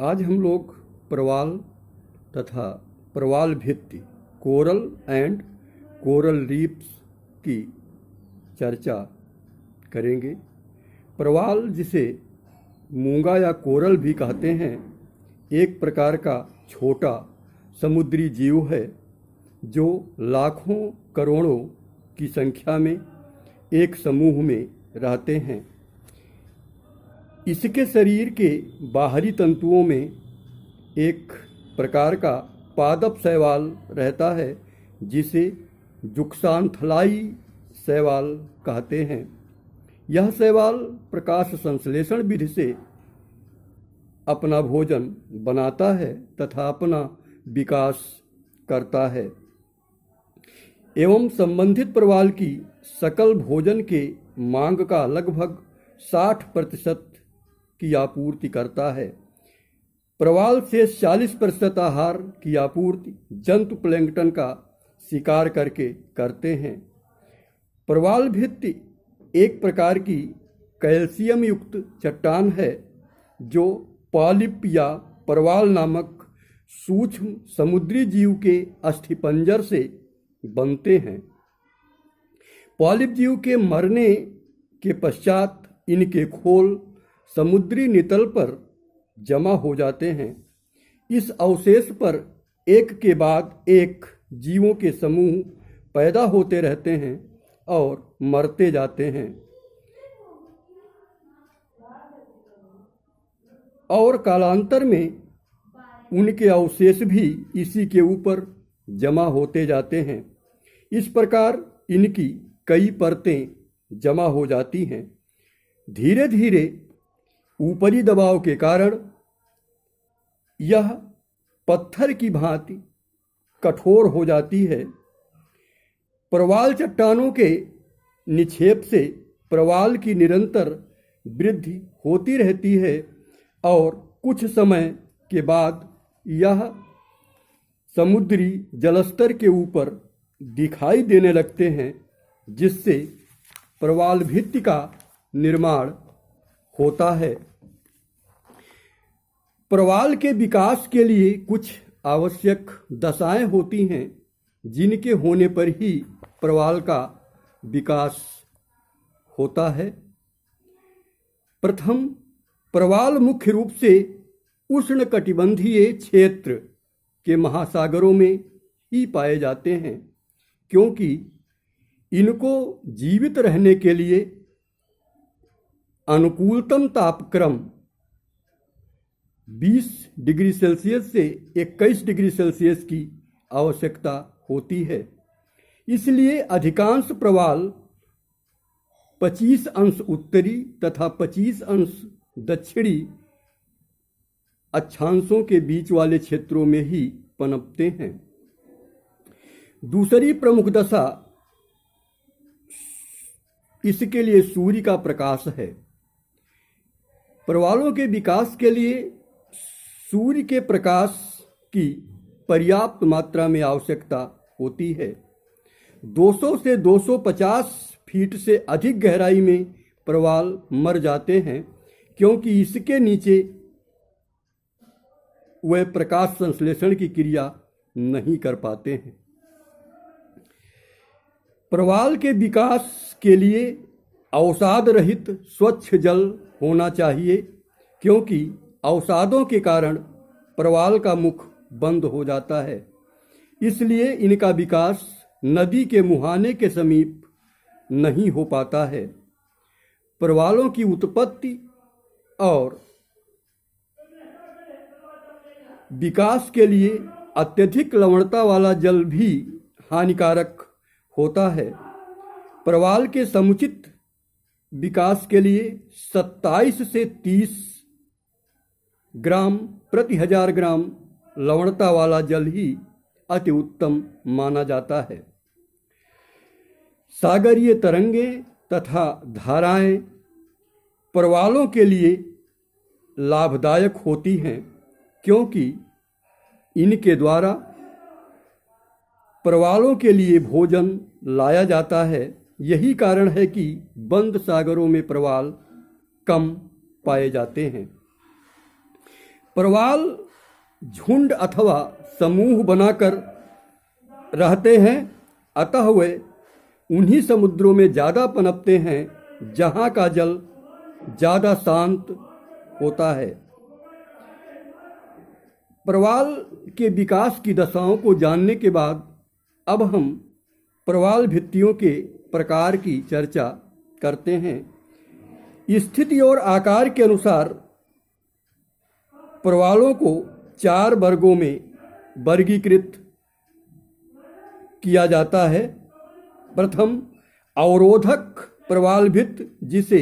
आज हम लोग प्रवाल तथा प्रवाल भित्ति कोरल एंड कोरल रीफ्स की चर्चा करेंगे। प्रवाल, जिसे मूंगा या कोरल भी कहते हैं, एक प्रकार का छोटा समुद्री जीव है जो लाखों करोड़ों की संख्या में एक समूह में रहते हैं। इसके शरीर के बाहरी तंतुओं में एक प्रकार का पादप शैवाल रहता है जिसे जुक्सानथलाई शैवाल कहते हैं। यह शैवाल प्रकाश संश्लेषण विधि से अपना भोजन बनाता है तथा अपना विकास करता है एवं संबंधित प्रवाल की सकल भोजन के मांग का लगभग 60% की आपूर्ति करता है। प्रवाल से 40% आहार की आपूर्ति जंतु प्लैंकटन का शिकार करके करते हैं। प्रवाल भित्ति एक प्रकार की कैल्शियम युक्त चट्टान है जो पॉलिप या प्रवाल नामक सूक्ष्म समुद्री जीव के अस्थिपंजर से बनते हैं। पॉलिप जीव के मरने के पश्चात इनके खोल समुद्री नितल पर जमा हो जाते हैं। इस अवशेष पर एक के बाद एक जीवों के समूह पैदा होते रहते हैं और मरते जाते हैं और कालांतर में उनके अवशेष भी इसी के ऊपर जमा होते जाते हैं। इस प्रकार इनकी कई परतें जमा हो जाती हैं। धीरे धीरे ऊपरी दबाव के कारण यह पत्थर की भांति कठोर हो जाती है। प्रवाल चट्टानों के निक्षेप से प्रवाल की निरंतर वृद्धि होती रहती है और कुछ समय के बाद यह समुद्री जलस्तर के ऊपर दिखाई देने लगते हैं, जिससे प्रवाल भित्ति का निर्माण होता है। प्रवाल के विकास के लिए कुछ आवश्यक दशाएं होती हैं जिनके होने पर ही प्रवाल का विकास होता है। प्रथम, प्रवाल मुख्य रूप से उष्णकटिबंधीय क्षेत्र के महासागरों में ही पाए जाते हैं, क्योंकि इनको जीवित रहने के लिए अनुकूलतम तापक्रम 20 डिग्री सेल्सियस से 21 डिग्री सेल्सियस की आवश्यकता होती है। इसलिए अधिकांश प्रवाल 25 अंश उत्तरी तथा 25 अंश दक्षिणी अक्षांशों के बीच वाले क्षेत्रों में ही पनपते हैं। दूसरी प्रमुख दशा इसके लिए सूर्य का प्रकाश है। प्रवालों के विकास के लिए सूर्य के प्रकाश की पर्याप्त मात्रा में आवश्यकता होती है। 200 से 250 फीट से अधिक गहराई में प्रवाल मर जाते हैं, क्योंकि इसके नीचे वह प्रकाश संश्लेषण की क्रिया नहीं कर पाते हैं। प्रवाल के विकास के लिए अवसाद रहित स्वच्छ जल होना चाहिए, क्योंकि अवसादों के कारण प्रवाल का मुख बंद हो जाता है। इसलिए इनका विकास नदी के मुहाने के समीप नहीं हो पाता है। प्रवालों की उत्पत्ति और विकास के लिए अत्यधिक लवणता वाला जल भी हानिकारक होता है। प्रवाल के समुचित विकास के लिए 27 से 30 ग्राम प्रति 1000 ग्राम लवणता वाला जल ही अति उत्तम माना जाता है। सागरीय तरंगें तथा धाराएं प्रवालों के लिए लाभदायक होती हैं, क्योंकि इनके द्वारा प्रवालों के लिए भोजन लाया जाता है। यही कारण है कि बंद सागरों में प्रवाल कम पाए जाते हैं। प्रवाल झुंड अथवा समूह बनाकर रहते हैं, अतः वे उन्हीं समुद्रों में ज़्यादा पनपते हैं जहाँ का जल ज़्यादा शांत होता है। प्रवाल के विकास की दशाओं को जानने के बाद अब हम प्रवाल भित्तियों के प्रकार की चर्चा करते हैं। स्थिति और आकार के अनुसार प्रवालों को 4 वर्गों में वर्गीकृत किया जाता है। प्रथम, अवरोधक प्रवाल भित्ति, जिसे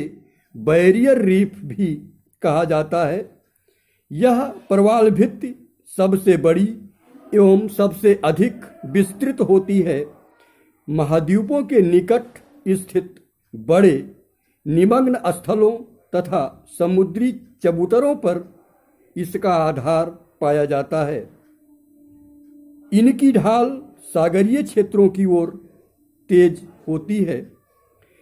बैरियर रीफ भी कहा जाता है। यह प्रवाल भित्ति सबसे बड़ी एवं सबसे अधिक विस्तृत होती है। महाद्वीपों के निकट स्थित बड़े निमग्न स्थलों तथा समुद्री चबूतरों पर इसका आधार पाया जाता है। इनकी ढाल सागरीय क्षेत्रों की ओर तेज होती है।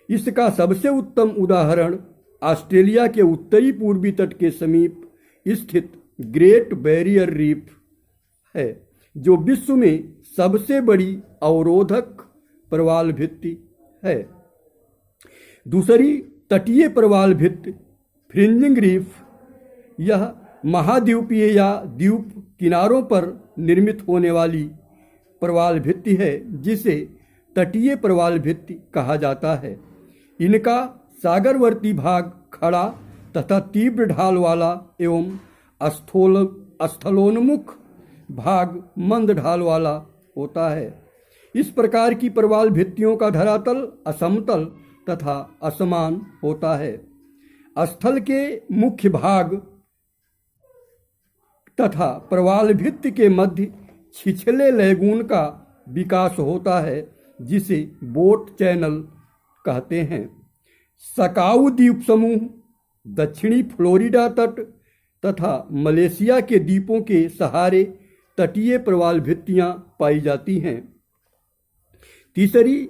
इसका सबसे उत्तम उदाहरण ऑस्ट्रेलिया के उत्तरी पूर्वी तट के समीप स्थित ग्रेट बैरियर रीफ है, जो विश्व में सबसे बड़ी अवरोधक प्रवाल भित्ति है। दूसरी, तटीय प्रवाल भित्ति फ्रिंजिंग रीफ, यह महाद्वीपीय या द्वीप किनारों पर निर्मित होने वाली प्रवाल भित्ति है, जिसे तटीय प्रवाल भित्ति कहा जाता है। इनका सागरवर्ती भाग खड़ा तथा तीव्र ढाल वाला एवं स्थलोन्मुख भाग मंद ढाल वाला होता है। इस प्रकार की प्रवाल भित्तियों का धरातल असमतल तथा असमान होता है। स्थल के मुख्य भाग तथा प्रवाल भित्ति के मध्य छिछले लैगून का विकास होता है, जिसे बोट चैनल कहते हैं। सकाउ द्वीप समूह, दक्षिणी फ्लोरिडा तट तथा मलेशिया के द्वीपों के सहारे तटीय प्रवाल भित्तियां पाई जाती हैं। तीसरी,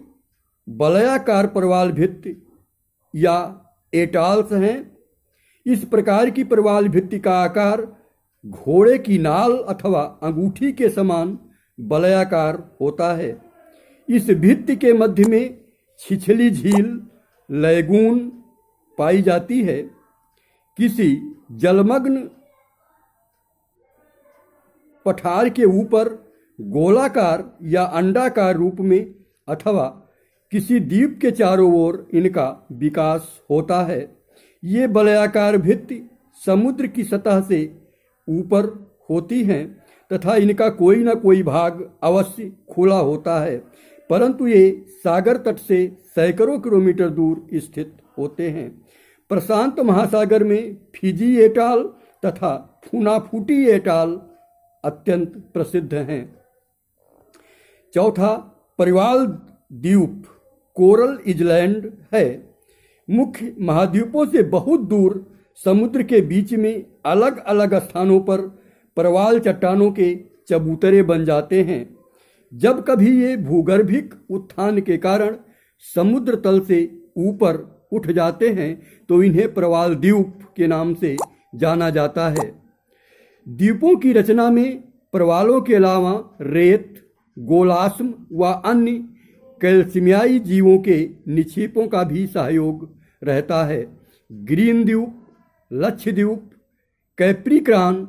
वलयाकार प्रवाल भित्ति या एटॉल्स हैं। इस प्रकार की प्रवाल भित्ति का आकार घोड़े की नाल अथवा अंगूठी के समान वलयाकार होता है। इस भित्ति के मध्य में छिछली झील लैगून पाई जाती है। किसी जलमग्न पठार के ऊपर गोलाकार या अंडाकार रूप में अथवा किसी द्वीप के चारों ओर इनका विकास होता है। ये वलयाकार भित्ति समुद्र की सतह से ऊपर होती हैं तथा इनका कोई न कोई भाग अवश्य खुला होता है, परंतु ये सागर तट से सैकड़ों किलोमीटर दूर स्थित होते हैं। प्रशांत महासागर में फिजी एटॉल तथा फुनाफुटी एटॉल अत्यंत प्रसिद्ध हैं। चौथा, प्रवाल द्वीप कोरल आइलैंड है। मुख्य महाद्वीपों से बहुत दूर समुद्र के बीच में अलग अलग स्थानों पर प्रवाल चट्टानों के चबूतरे बन जाते हैं। जब कभी ये भूगर्भिक उत्थान के कारण समुद्र तल से ऊपर उठ जाते हैं तो इन्हें प्रवाल द्वीप के नाम से जाना जाता है। द्वीपों की रचना में प्रवालों के अलावा रेत, गोलाश्म व अन्य कैल्शियमीय जीवों के निक्षेपों का भी सहयोग रहता है। ग्रीन द्वीप, लक्षद्वीप, कैप्रिकॉर्न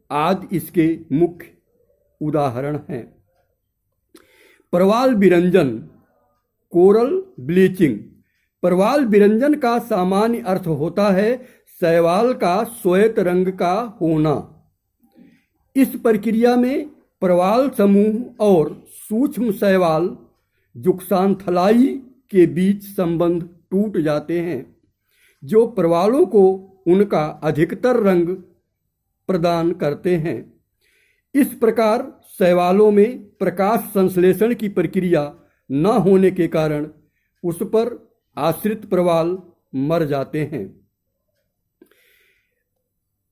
आदि इसके मुख्य उदाहरण हैं। प्रवाल विरंजन, कोरल ब्लीचिंग। प्रवाल विरंजन का सामान्य अर्थ होता है शैवाल का श्वेत रंग का होना। इस प्रक्रिया में प्रवाल समूह और सूक्ष्म शैवाल जुक्सानथलाई के बीच संबंध टूट जाते हैं, जो प्रवालों को उनका अधिकतर रंग प्रदान करते हैं। इस प्रकार शैवालों में प्रकाश संश्लेषण की प्रक्रिया न होने के कारण उस पर आश्रित प्रवाल मर जाते हैं।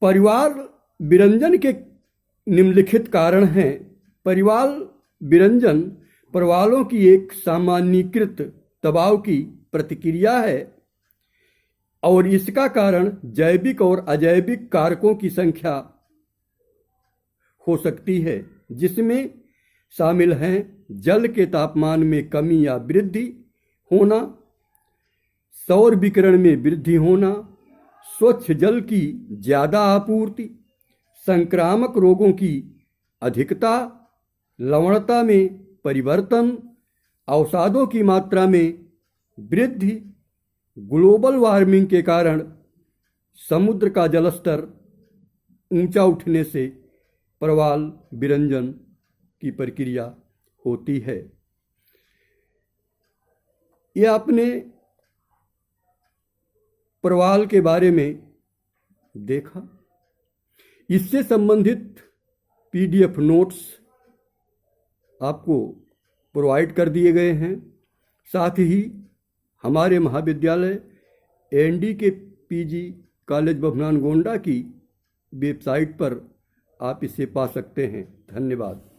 परिवार विरंजन के निम्नलिखित कारण हैं। परिवाल विरंजन प्रवालों की एक सामान्यीकृत दबाव की प्रतिक्रिया है और इसका कारण जैविक और अजैविक कारकों की संख्या हो सकती है, जिसमें शामिल हैं जल के तापमान में कमी या वृद्धि होना, सौर विकिरण में वृद्धि होना, स्वच्छ जल की ज़्यादा आपूर्ति, संक्रामक रोगों की अधिकता, लवणता में परिवर्तन, अवसादों की मात्रा में वृद्धि, ग्लोबल वार्मिंग के कारण समुद्र का जलस्तर ऊंचा उठने से प्रवाल विरंजन की प्रक्रिया होती है। यह आपने प्रवाल के बारे में देखा। इससे संबंधित PDF नोट्स आपको प्रोवाइड कर दिए गए हैं। साथ ही हमारे महाविद्यालय ND के PG कॉलेज बभनान गोंडा की वेबसाइट पर आप इसे पा सकते हैं। धन्यवाद।